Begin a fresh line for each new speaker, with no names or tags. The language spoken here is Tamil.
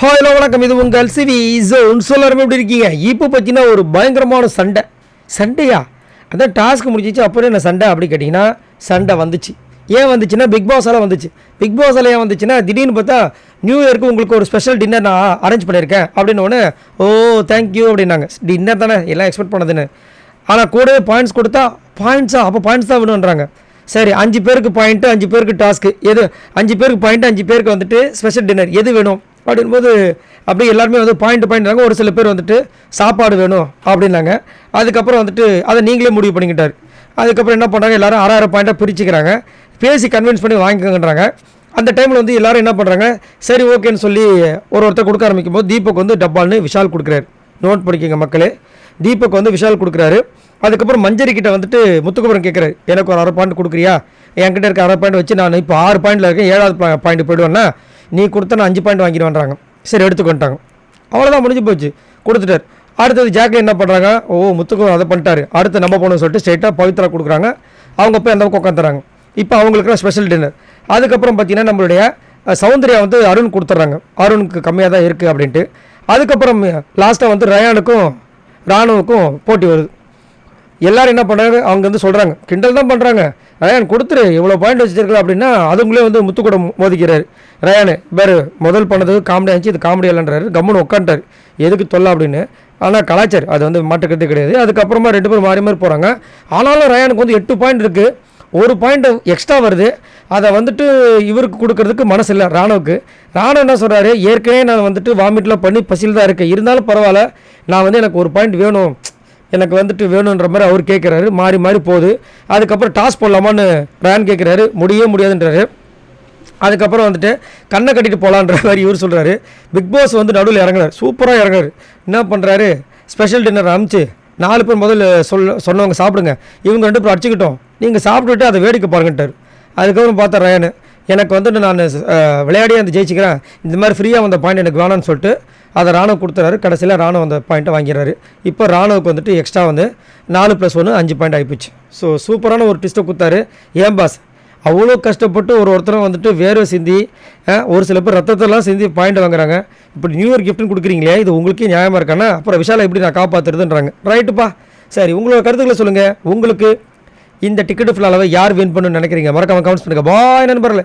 ஹலோ வணக்கம், இது உங்கள் சிவி ஜோன். எல்லாருமே எப்படி இருக்கீங்க? இப்போ பார்த்தீங்கன்னா ஒரு பயங்கரமான சண்டையா அதான் டாஸ்க் முடிச்சிச்சு. அப்புறம் என்ன சண்டை அப்படி கேட்டிங்கன்னா, சண்டை வந்துச்சு. ஏன் வந்துச்சுன்னா பிக் பாஸால் வந்துச்சு. பிக் பாஸால் ஏன் வந்துச்சுன்னா, திடீர்னு பார்த்தா நியூ இயருக்கு உங்களுக்கு ஒரு ஸ்பெஷல் டின்னர் நான் அரேஞ்ச் பண்ணியிருக்கேன் அப்படின்னு ஒன்று. ஓ தேங்க்யூ அப்படின்னாங்க. டின்னர் தானே எல்லாம் எக்ஸ்பெக்ட் பண்ணதுன்னு. ஆனால் கூடவே பாயிண்ட்ஸ் கொடுத்தா பாயிண்ட்ஸா, அப்போ பாயிண்ட்ஸ் தான் வேணுன்றாங்க. சரி, 5 பேருக்கு பாயிண்ட்டு, 5 பேருக்கு டாஸ்க்கு, எது 5 பேருக்கு பாயிண்ட்டு, 5 பேருக்கு வந்துட்டு ஸ்பெஷல் டின்னர் எது வேணும் அப்படின்போது அப்படியே எல்லாருமே வந்து பாயிண்ட்றாங்க. ஒரு சில பேர் வந்துட்டு சாப்பாடு வேணும் அப்படின்னாங்க. அதுக்கப்புறம் வந்துட்டு அதை நீங்களே முடிவு பண்ணிக்கிட்டார். அதுக்கப்புறம் என்ன பண்ணுறாங்க, எல்லோரும் 6 பாயிண்ட்டாக பிரிச்சுக்கிறாங்க. பேசி கன்வின்ஸ் பண்ணி வாங்கிக்கோங்கன்றாங்க. அந்த டைமில் வந்து எல்லோரும் என்ன பண்ணுறாங்க, சரி ஓகேன்னு சொல்லி ஒருத்தர் கொடுக்க ஆரம்பிக்கும் போது தீபக் வந்து டப்பால்னு விஷால் கொடுக்குறாரு. நோட் படிக்கங்க மக்களே, தீபக் வந்து விஷால் கொடுக்குறாரு. அதுக்கப்புறம் மஞ்சரி கிட்ட வந்துட்டு முத்துக்குமரன் கேட்குறாரு, எனக்கு ஒரு 1/2 பாயிண்ட் கொடுக்குறியா? என்கிட்ட இருக்க 1/2 பாயிண்ட் வச்சு நான் இப்போ 6 பாயிண்டில் இருக்கேன், 7வது பாயிண்ட் போய்டுவேன்னா நீ கொடுத்தா நான் 5 பாயிண்ட் வாங்கிடுவேன்றாங்க. சரி எடுத்துக்கொண்டாங்க. அவ்வளோதான், முடிஞ்சு போச்சு, கொடுத்துட்டார். அடுத்தது ஜாக்லின் என்ன பண்ணுறாங்க, ஓ முத்துக்குமரன் அதை பண்ணிட்டாரு, அடுத்து நம்ம போகணும்னு சொல்லிட்டு ஸ்ட்ரெயிட்டாக பவித்ரா கொடுக்குறாங்க. அவங்க போய் அந்த பக்கம் உட்காந்துறாங்க. இப்போ அவங்களுக்கு ஸ்பெஷல் டின்னர். அதுக்கப்புறம் பார்த்தீங்கன்னா நம்மளுடைய சௌந்தர்யா வந்து அருண் கொடுத்துட்றாங்க. அருணுக்கு கம்மியாக தான் இருக்குது அப்படின்ட்டு. அதுக்கப்புறம் லாஸ்ட்டாக வந்து ரயானுக்கும் ராணுவுக்கும் போட்டி வருது. எல்லோரும் என்ன பண்ணுறாங்க, அவங்க வந்து சொல்கிறாங்க, கிண்டல் தான் பண்ணுறாங்க, ரயான் கொடுத்துரு இவ்வளோ பாயிண்ட் வச்சுருக்கல அப்படின்னா அதுங்களே வந்து முத்து கூட மோதிக்கிறாரு. ரயானு வேறு முதல் பண்ணது காமெடி ஆச்சு, இது காமெடி இல்லைன்றாரு. கம்முன்னு உட்காந்துட்டார், எதுக்கு தொல்லை அப்படின்னு. ஆனால் கலாச்சார் அது வந்து மாட்டுக்கிறதே கிடையாது. அதுக்கப்புறமா 2 பேரும் மாறி மாறி போகிறாங்க. ஆனாலும் ரயானுக்கு வந்து 8 பாயிண்ட் இருக்குது. 1 பாயிண்ட் எக்ஸ்ட்ரா வருது. அதை வந்துட்டு இவருக்கு கொடுக்கறதுக்கு மனசு இல்லை ராணுவுக்கு. ராணு என்ன சொல்கிறாரு, ஏற்கனவே நான் வந்துட்டு வாமிட்லாம் பண்ணி பசியில் தான் இருக்கேன், இருந்தாலும் பரவாயில்ல, நான் வந்து எனக்கு 1 பாயிண்ட் வேணும், எனக்கு வந்துட்டு வேணுன்ற மாதிரி அவர் கேட்குறாரு. மாறி மாறி போகுது. அதுக்கப்புறம் டாஸ் போடலாமான்னு ரயான் கேட்குறாரு, முடியாதுன்றாரு. அதுக்கப்புறம் வந்துட்டு கண்ணை கட்டிட்டு போகலான்ற மாதிரி இவர் சொல்கிறாரு. பிக் பாஸ் வந்து நடுவில் இறங்குறாரு, சூப்பராக இறங்குறாரு. என்ன பண்ணுறாரு, ஸ்பெஷல் டின்னர் அனுப்பிச்சு 4 பேர் முதல்ல சொன்னவங்க சாப்பிடுங்க, இவங்க 2 பேர் அடிச்சுக்கிட்டோம், நீங்கள் சாப்பிட்டுட்டு அதை வேடிக்கை பாருங்கட்டார். அதுக்கப்புறம் பார்த்தா ரயானு, எனக்கு வந்துட்டு நான் விளையாடியே அந்த ஜெயிச்சிக்கிறேன், இந்த மாதிரி ஃப்ரீயாக வந்த பாயிண்ட் எனக்கு வேணான்னு சொல்லிட்டு அதை ராணுவ கொடுத்துறாரு. கடைசியில் ராணுவ அந்த பாயிண்ட்டை வாங்கிடுறாரு. இப்போ ராணுவுக்கு வந்துட்டு எக்ஸ்ட்ரா வந்து 4+1 5 பாயிண்ட் ஆகிப்போச்சு. ஸோ சூப்பரான ஒரு ட்விஸ்ட்டை கொடுத்தாரு. ஏன் பாஸ் அவ்வளோ கஷ்டப்பட்டு ஒருத்தரும் வந்துட்டு வேர்வை சிந்தி, ஒரு சில பேர் ரத்தத்தெல்லாம் சிந்தி பாயிண்ட் வாங்குறாங்க. இப்படி நியூ இயர் கிஃப்ட்னு கொடுக்குறீங்களே, இது உங்களுக்கே நியாயமாக இருக்கானா? அப்புறம் விஷாலை எப்படி நான் காப்பாற்றுறதுன்றாங்க. ரைட்டுப்பா, சரி உங்களோட கருத்துக்களை சொல்லுங்கள். உங்களுக்கு இந்த டிக்கெட்டு ஃபுல்லாக யார் வின் பண்ணணும்னு நினைக்கிறீங்க? மறக்காம கமெண்ட்ஸ் பண்ணுங்கள். பாய் நண்பர்களே.